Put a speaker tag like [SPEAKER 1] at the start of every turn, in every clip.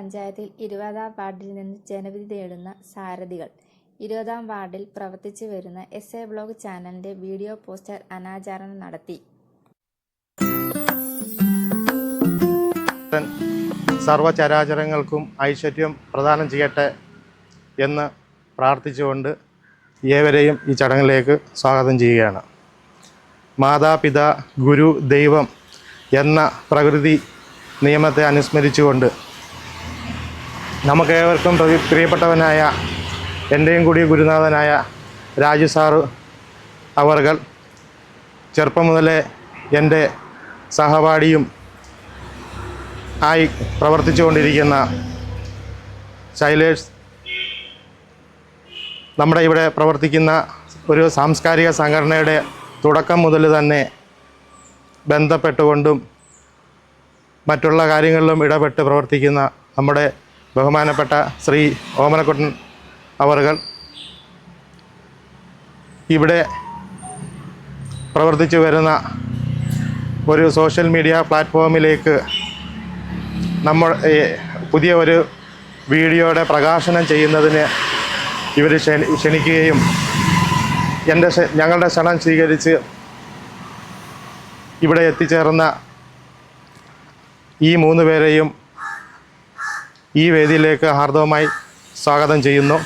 [SPEAKER 1] പഞ്ചായത്തിൽ 20-ാം വാർഡിൽ നിന്ന് ജനവിധി തേടുന്ന സാരഥികൾ. 20-ാം വാർഡിൽ പ്രവർത്തിച്ചു വരുന്ന SA ബ്ലോഗ് ചാനലിന്റെ വീഡിയോ പോസ്റ്റർ അനാച്ഛാദനം നടത്തി.
[SPEAKER 2] സർവചരാചരങ്ങൾക്കും ഐശ്വര്യം പ്രദാനം ചെയ്യട്ടെ എന്ന് പ്രാർത്ഥിച്ചുകൊണ്ട് ഏവരെയും ഈ ചടങ്ങിലേക്ക് സ്വാഗതം ചെയ്യുകയാണ്. മാതാപിതാ ഗുരു ദൈവം എന്ന പ്രകൃതി നിയമത്തെ അനുസ്മരിച്ചുകൊണ്ട് നമുക്കേവർക്കും പ്രിയപ്പെട്ടവനായ എൻ്റെയും കൂടി ഗുരുനാഥനായ രാജു സാറ് അവർകൾ ചെറുപ്പം മുതലേ എൻ്റെ സഹപാഠിയും ആയി പ്രവർത്തിച്ചുകൊണ്ടിരിക്കുന്ന ശൈലേഷ് നമ്മുടെ ഇവിടെ പ്രവർത്തിക്കുന്ന ഒരു സാംസ്കാരിക സംഘടനയുടെ തുടക്കം മുതൽ തന്നെ ബന്ധപ്പെട്ടുകൊണ്ടും മറ്റുള്ള കാര്യങ്ങളിലും ഇടപെട്ട് പ്രവർത്തിക്കുന്ന നമ്മുടെ ബഹുമാനപ്പെട്ട ശ്രീ ഓമനക്കുട്ടൻ അവർകൾ ഇവിടെ പ്രവർത്തിച്ചു വരുന്ന ഒരു സോഷ്യൽ മീഡിയ പ്ലാറ്റ്ഫോമിലേക്ക് നമ്മൾ പുതിയ ഒരു വീഡിയോയുടെ പ്രകാശനം ചെയ്യുന്നതിന് ഇവർ ക്ഷണിക്കുകയും ഞങ്ങളുടെ ക്ഷണം സ്വീകരിച്ച് ഇവിടെ എത്തിച്ചേർന്ന ഈ 3 പേരെയും ഈ വേദിയിലേക്ക് ഹാർദവമായി സ്വാഗതം ചെയ്യുന്നു.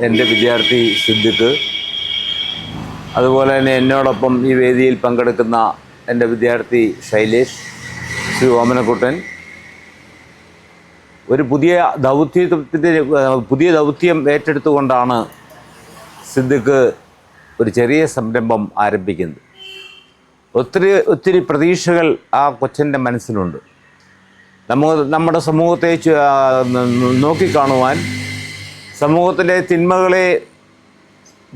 [SPEAKER 3] എൻ്റെ വിദ്യാർത്ഥി സിദ്ദിഖ്, അതുപോലെ തന്നെ എന്നോടൊപ്പം ഈ വേദിയിൽ പങ്കെടുക്കുന്ന എൻ്റെ വിദ്യാർത്ഥി ശൈലേഷ്, ശ്രീ ഓമനക്കുട്ടൻ, ഒരു പുതിയ ദൗത്യം ഏറ്റെടുത്തുകൊണ്ടാണ് സിദ്ദിഖ് ഒരു ചെറിയ സംരംഭം ആരംഭിക്കുന്നത്. ഒത്തിരി പ്രതീക്ഷകൾ ആ കൊച്ചൻ്റെ മനസ്സിലുണ്ട്. നമ്മുടെ സമൂഹത്തെ നോക്കിക്കാണുവാൻ, സമൂഹത്തിലെ തിന്മകളെ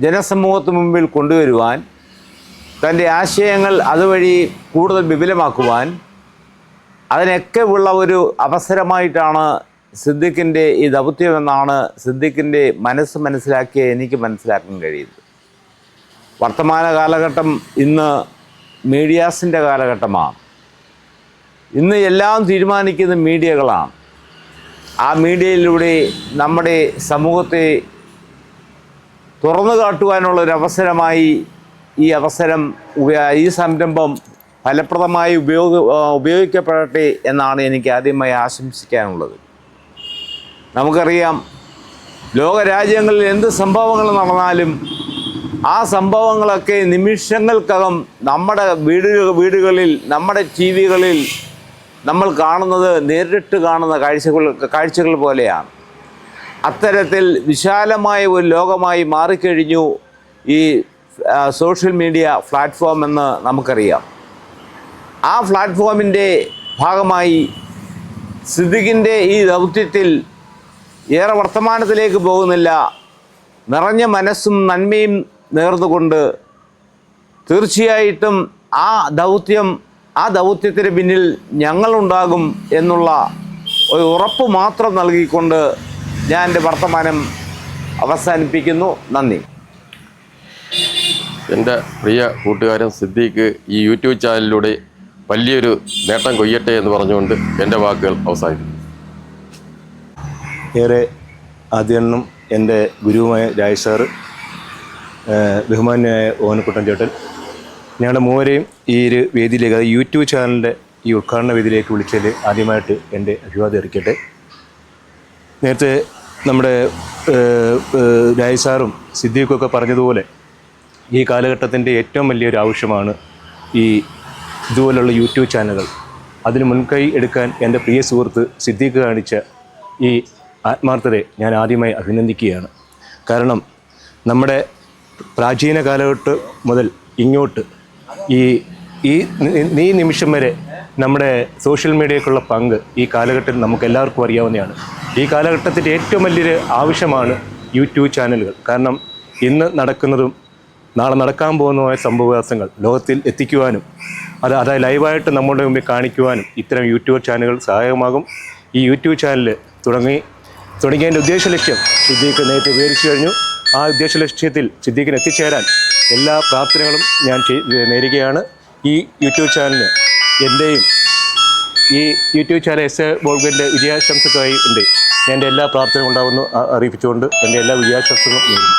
[SPEAKER 3] ജനസമൂഹത്തിന് മുമ്പിൽ കൊണ്ടുവരുവാൻ, തൻ്റെ ആശയങ്ങൾ അതുവഴി കൂടുതൽ വിപുലമാക്കുവാൻ, അതിനൊക്കെ ഉള്ള ഒരു അവസരമായിട്ടാണ് സിദ്ദിഖിൻ്റെ ഈ ദൗത്യമെന്നാണ് സിദ്ദിഖിൻ്റെ മനസ്സിലാക്കിയ എനിക്ക് മനസ്സിലാക്കാൻ കഴിയുന്നത്. വർത്തമാന കാലഘട്ടം ഇന്ന് മീഡിയാസിൻ്റെ കാലഘട്ടമാണ്. ഇന്ന് എല്ലാം തീരുമാനിക്കുന്ന മീഡിയകളാണ്. ആ മീഡിയയിലൂടെ നമ്മുടെ സമൂഹത്തെ തുറന്നു കാട്ടുവാനുള്ളൊരവസരമായി ഈ സംരംഭം ഫലപ്രദമായി ഉപയോഗിക്കപ്പെടട്ടെ എന്നാണ് എനിക്ക് ആദ്യമായി ആശംസിക്കാനുള്ളത്. നമുക്കറിയാം, ലോകരാജ്യങ്ങളിൽ എന്ത് സംഭവങ്ങൾ നടന്നാലും ആ സംഭവങ്ങളൊക്കെ നിമിഷങ്ങൾക്കകം നമ്മുടെ വീടുകളിൽ നമ്മുടെ TV-കളിൽ നമ്മൾ കാണുന്നത്, നേരിട്ട് കാണുന്ന കാഴ്ചകൾ പോലെയാണ്. അത്തരത്തിൽ വിശാലമായ ഒരു ലോകമായി മാറിക്കഴിഞ്ഞു ഈ സോഷ്യൽ മീഡിയ പ്ലാറ്റ്ഫോം എന്ന് നമുക്കറിയാം. ആ പ്ലാറ്റ്ഫോമിൻ്റെ ഭാഗമായി സിദ്ദിഖിൻ്റെ ഈ ദൗത്യത്തിൽ ഏറെ വർത്തമാനത്തിലേക്ക് പോകുന്നില്ല, നിറഞ്ഞ മനസ്സും നന്മയും നേർന്നുകൊണ്ട് തീർച്ചയായിട്ടും ആ ദൗത്യത്തിന് പിന്നിൽ ഞങ്ങളുണ്ടാകും എന്നുള്ള ഒരു ഉറപ്പ് മാത്രം നൽകിക്കൊണ്ട് ഞാൻ എൻ്റെ വർത്തമാനം അവസാനിപ്പിക്കുന്നു. നന്ദി.
[SPEAKER 4] എൻ്റെ പ്രിയ കൂട്ടുകാരൻ സിദ്ദീഖ് ഈ യൂട്യൂബ് ചാനലിലൂടെ വലിയൊരു നേട്ടം കൊയ്യട്ടെ എന്ന് പറഞ്ഞുകൊണ്ട് എൻ്റെ വാക്കുകൾ അവസാനിക്കുന്നു.
[SPEAKER 5] ഏറെ ആദ്യം എൻ്റെ ഗുരുവുമായ രാജ് സാറ്, ബഹുമാന്യനായ ഓമനക്കുട്ടൻ ചേട്ടൻ, ഞങ്ങളുടെ മൂവരെയും ഈ ഒരു വേദിയിലേക്ക്, അതായത് യൂട്യൂബ് ചാനലിൻ്റെ ഈ ഉദ്ഘാടന വേദിയിലേക്ക് വിളിച്ചതിൽ ആദ്യമായിട്ട് എൻ്റെ അഭിവാദ്യം അറിയിക്കട്ടെ. നേരത്തെ നമ്മുടെ രാജ് സാറും സിദ്ദീഖുമൊക്കെ പറഞ്ഞതുപോലെ ഈ കാലഘട്ടത്തിൻ്റെ ഏറ്റവും വലിയൊരു ആവശ്യമാണ് ഈ ഇതുപോലുള്ള യൂട്യൂബ് ചാനലുകൾ. അതിന് മുൻകൈ എടുക്കാൻ എൻ്റെ പ്രിയ സുഹൃത്ത് സിദ്ദീഖ് കാണിച്ച ഈ ആത്മാർത്ഥതയെ ഞാൻ ആദ്യമായി അഭിനന്ദിക്കുകയാണ്. കാരണം നമ്മുടെ പ്രാചീന കാലഘട്ടം മുതൽ ഇങ്ങോട്ട് ഈ നിമിഷം വരെ നമ്മുടെ സോഷ്യൽ മീഡിയയ്ക്കുള്ള പങ്ക് ഈ കാലഘട്ടത്തിൽ നമുക്ക് എല്ലാവർക്കും അറിയാവുന്നതാണ്. ഈ കാലഘട്ടത്തിൻ്റെ ഏറ്റവും വലിയൊരു ആവശ്യമാണ് യൂട്യൂബ് ചാനലുകൾ. കാരണം ഇന്ന് നടക്കുന്നതും നാളെ നടക്കാൻ പോകുന്നതുമായ സംഭവവികാസങ്ങൾ ലോകത്തിൽ എത്തിക്കുവാനും അത് ലൈവായിട്ട് നമ്മുടെ മുമ്പിൽ കാണിക്കുവാനും ഇത്തരം യൂട്യൂബ് ചാനലുകൾ സഹായകമാകും. ഈ യൂട്യൂബ് ചാനൽ തുടങ്ങിയതിൻ്റെ ഉദ്ദേശലക്ഷ്യം സിദ്ദീഖ് നേരത്തെ വിവരിച്ചു കഴിഞ്ഞു. ആ ഉദ്ദേശലക്ഷ്യത്തിൽ സിദ്ദീഖിന് എത്തിച്ചേരാൻ എല്ലാ പ്രാർത്ഥനകളും ഞാൻ നേരുകയാണ്. ഈ യൂട്യൂബ് ചാനലിന് എൻ്റെയും ഈ യൂട്യൂബ് ചാനൽ എസ് എ ബ്ലോഗിൻ്റെ വിജയാശംസക്കായി ഉണ്ട്. ഞാൻ എൻ്റെ എല്ലാ പ്രാർത്ഥനയും ഉണ്ടാകുന്നു അറിയിച്ചുകൊണ്ട് എൻ്റെ എല്ലാ വിജയാശംസകളും നേരുന്നു.